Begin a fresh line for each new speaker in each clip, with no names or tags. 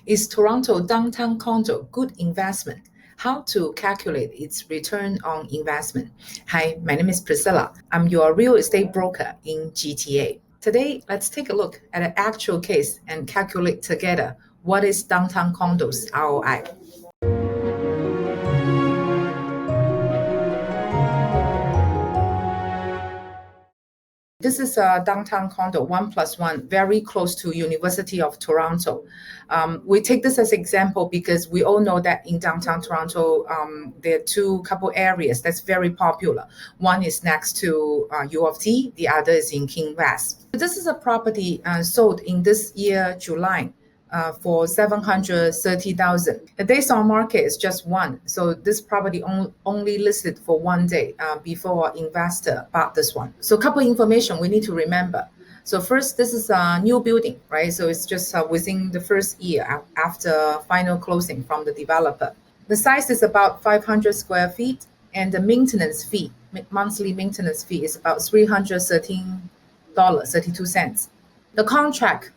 Is Toronto downtown condo good investment? How to calculate its return on investment? Hi, my name is Priscilla. I'm your real estate broker in GTA. Today, let's take a look at an actual case and calculate together what is downtown condos ROI. This is a downtown condo, 1+1, very close to University of Toronto. We take this as example because we all know that in downtown Toronto, there are couple areas that's very popular. One is next to U of T, the other is in King West. This is a property sold in this year, July. For 730,000. The days on market is just one. So this property only listed for 1 day before investor bought this one. So a couple information we need to remember. So first, this is a new building, right? So it's just within the first year after final closing from the developer. The size is about 500 square feet, and the maintenance fee, monthly maintenance fee, is about $313.32. The contract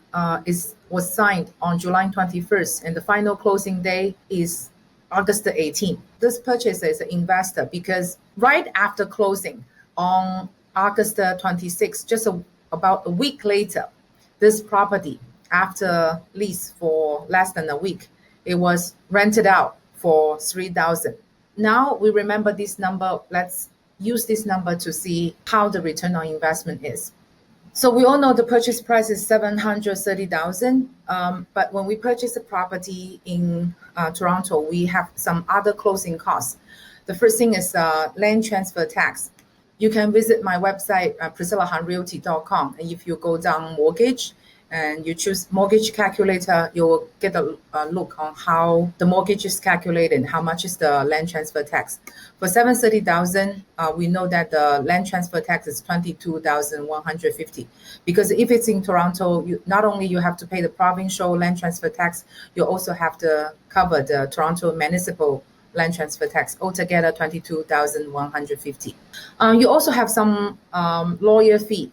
was signed on July 21st, and the final closing day is August 18th. This purchase is an investor because right after closing on August 26th, just about a week later, this property, after lease for less than a week, it was rented out for $3,000. Now we remember this number. Let's use this number to see how the return on investment is. So we all know the purchase price is $730,000, but when we purchase a property in Toronto, we have some other closing costs. The first thing is land transfer tax. You can visit my website, PriscillaHanRealty.com, and if you go down mortgage and you choose mortgage calculator, you will get a look on how the mortgage is calculated and how much is the land transfer tax. For $730,000, we know that the land transfer tax is $22,150, because if it's in Toronto, not only you have to pay the provincial land transfer tax, you also have to cover the Toronto municipal land transfer tax, altogether $22,150. You also have some lawyer fee.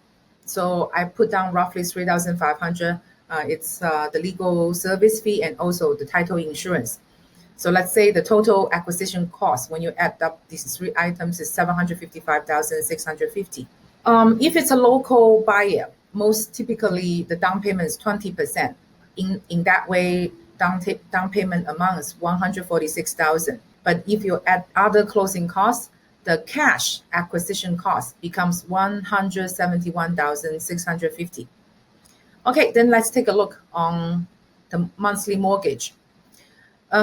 So I put down roughly $3,500. It's the legal service fee and also the title insurance. So let's say the total acquisition cost when you add up these three items is $755,650. If it's a local buyer, most typically the down payment is 20%. In that way, down payment amount is $146,000. But if you add other closing costs, the cash acquisition cost becomes $171,650. Okay, then let's take a look on the monthly mortgage.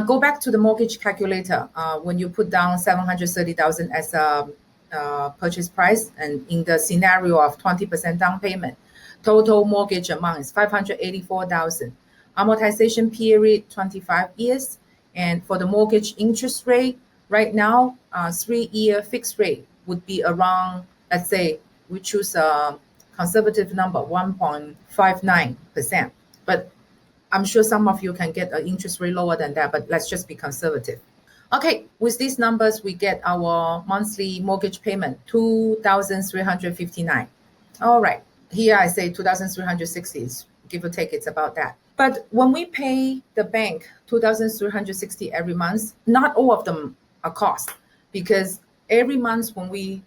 Go back to the mortgage calculator. When you put down $730,000 as a purchase price, and in the scenario of 20% down payment, total mortgage amount is $584,000. Amortization period 25 years, and for the mortgage interest rate, right now, 3-year fixed rate would be around, let's say, we choose a conservative number, 1.59%. But I'm sure some of you can get an interest rate lower than that, but let's just be conservative. Okay, with these numbers, we get our monthly mortgage payment, $2,359. All right, here I say $2,360, give or take, it's about that. But when we pay the bank $2,360 every month, not all of them are cost, because every month when we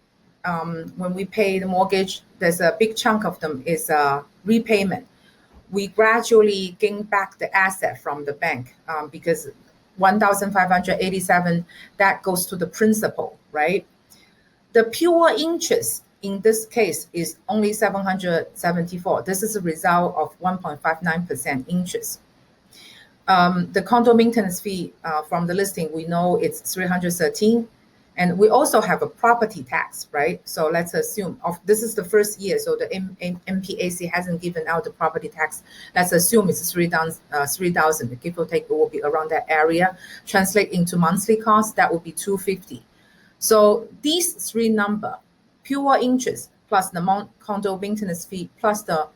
pay the mortgage, there's a big chunk of them is repayment. We gradually gain back the asset from the bank because $1,587, that goes to the principal, right? The pure interest in this case is only $774. This is a result of 1.59% interest. The condo maintenance fee from the listing, we know it's $313. And we also have a property tax, right? So let's assume this is the first year, so the MPAC hasn't given out the property tax. Let's assume it's $3,000. Give or take, it will be around that area. Translate into monthly cost, that would be $250. So these three number, pure interest plus the condo maintenance fee plus the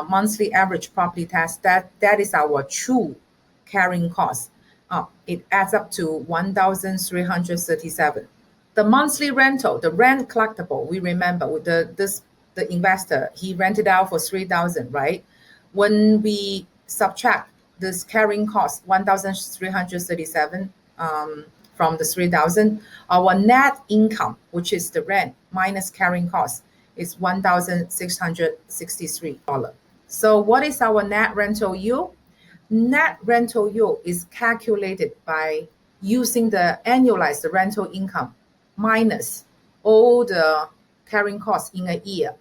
monthly average property tax, that is our true carrying cost. It adds up to $1,337. The monthly rental, the rent collectible, we remember with the investor, he rented out for $3,000, right? When we subtract this carrying cost, 1,337 from the 3,000. Our net income, which is the rent minus carrying cost, is $1,663. So what is our net rental yield? Net rental yield is calculated by using the annualized rental income minus all the carrying costs in a year,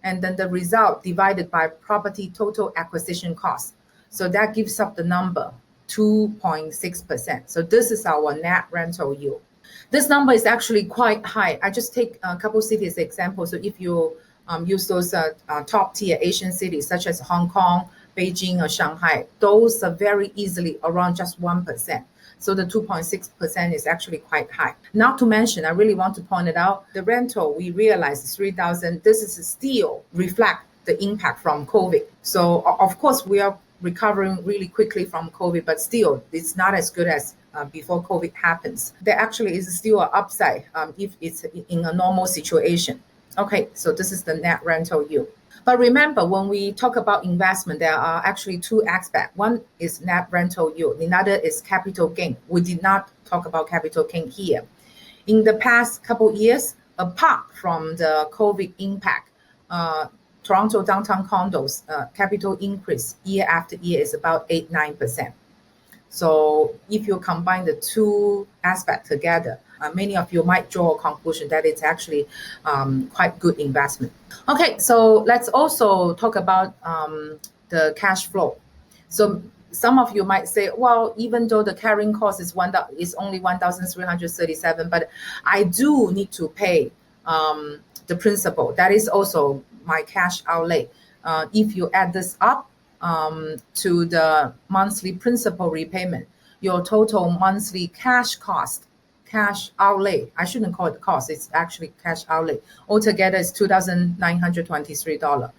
and then the result divided by property total acquisition cost. So that gives up the number 2.6%. So this is our net rental yield. This number is actually quite high. I just take a couple cities example. So if you use those top tier Asian cities such as Hong Kong, Beijing, or Shanghai, those are very easily around just 1%. So the 2.6% is actually quite high. Not to mention, I really want to point it out, the rental we realized 3,000. This is still reflect the impact from COVID. So of course we are recovering really quickly from COVID, but still it's not as good as before COVID happens. There actually is still an upside if it's in a normal situation. Okay, so this is the net rental yield. But remember, when we talk about investment, there are actually two aspects. One is net rental yield. Another is capital gain. We did not talk about capital gain here. In the past couple years, apart from the COVID impact, Toronto downtown condos capital increase year after year is about 8-9%. So if you combine the two aspects together, many of you might draw a conclusion that it's actually quite good investment. Okay, so let's also talk about the cash flow. So some of you might say, well, even though the carrying cost is only 1,337, but I do need to pay the principal. That is also my cash outlay. If you add this up to the monthly principal repayment, your total monthly cash outlay, I shouldn't call it cost, it's actually cash outlay, altogether is $2,923.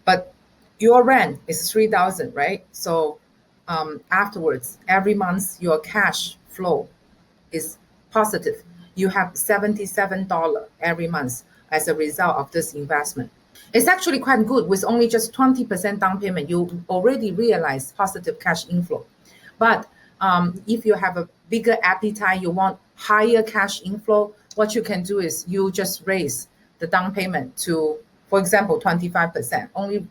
But your rent is 3,000, right? So afterwards, every month your cash flow is positive. You have $77 every month as a result of this investment. It's actually quite good. With only just 20% down payment, you already realize positive cash inflow. But if you have a bigger appetite, you want higher cash inflow, what you can do is you just raise the down payment to, for example, 25%. Only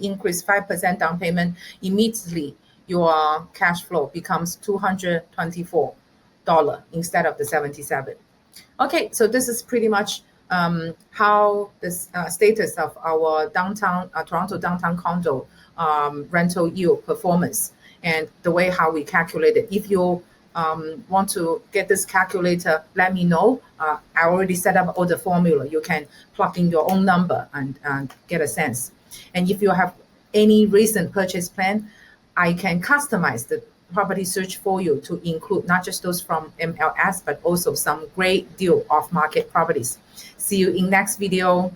increase 5% down payment. Immediately, your cash flow becomes $224 instead of the 77. Okay, so this is pretty much how the status of our Toronto downtown condo rental yield performance and the way how we calculate it. If you want to get this calculator, let me know. I already set up all the formula. You can plug in your own number and get a sense. And if you have any recent purchase plan, I can customize the property search for you to include not just those from MLS, but also some great deal off market properties. See you in next video.